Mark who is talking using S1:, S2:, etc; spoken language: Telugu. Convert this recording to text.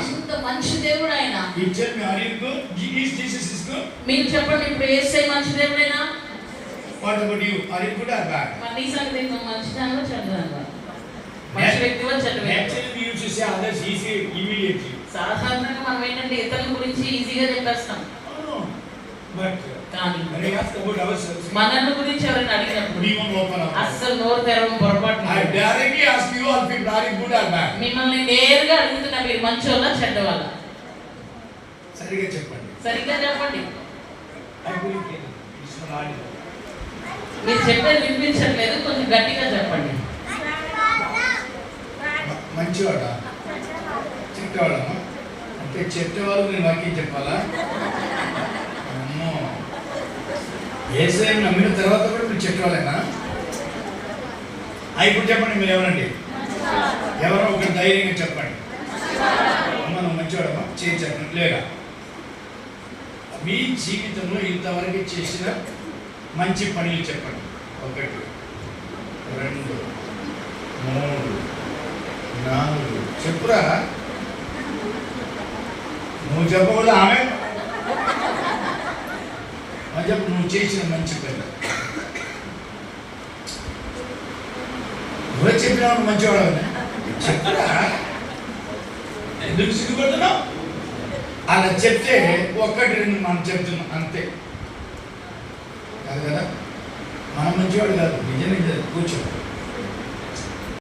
S1: అంత మంచి దేవుడు ఆయన. మీరు చెప్పండి, ఇప్పుడు యేసయ్య మంచి దేవుడేనా?
S2: What about you? Are you good or bad?
S1: నీ సంగతి మంచిదానివా చెడ్డదానివా? మంచి వ్యక్తివా చెడ్డ వ్యక్తివా?
S2: Actually we used to say others easy immediately.
S1: సాధారణంగా మనం ఏంటంటే ఇతరుల గురించి ఈజీగా చెప్పేస్తాం.
S2: But
S1: కానీ
S2: when we ask about ourselves,
S1: మనల్ని గురించి ఎవరైనా అడిగినప్పుడు
S2: we won't open up.
S1: అస్సలు నోరు తెరవడం పొరపాటు.
S2: I directly ask you all people, are you good or bad?
S1: మిమ్మల్ని నేరుగా అడుగుతున్నా, మీరు మంచోళ్ళా చెడ్డవాళ్ళా?
S2: సరిగ్గా చెప్పండి.
S1: సరిగ్గా చెప్పండి.
S2: I believe it. It's not audible.
S1: మీరు చెప్పేది వినిపించట్లేదు, కొంచెం గట్టిగా చెప్పండి.
S2: మంచివాడా చెడ్డవాడా? అంటే చెడ్డవాళ్ళు నేను వాక్యం చెప్పాలా? అమ్మో, యేసయ్యను నమ్మిన తర్వాత కూడా మీరు చెడ్డవాళ్ళేనా? ఇప్పుడు చెప్పండి, మీరు ఎవరండి? ఎవరో ఒకరు ధైర్యంగా చెప్పండి. అమ్మ నువ్వు మంచివాడమ్మా, చేయి చెప్పండి. లేదా మీ జీవితంలో ఇంతవరకు చేసిన మంచి పనులు చెప్పండి. 1 2 3 4 చెప్పురా. నువ్వు చెప్పకూడదు, ఆమె చెప్పు. నువ్వు చేసిన మంచి పని నువ్వే చెప్పినావు, మంచివాడు చెప్పురా. ఎందుకు సిగ్గుపడుతున్నావు? అలా చెప్తే 1 2 మనం చెప్తున్నాం అంతే కాదు కదా. మనం మంచివాడు కాదు, నిజంగా కూర్చో.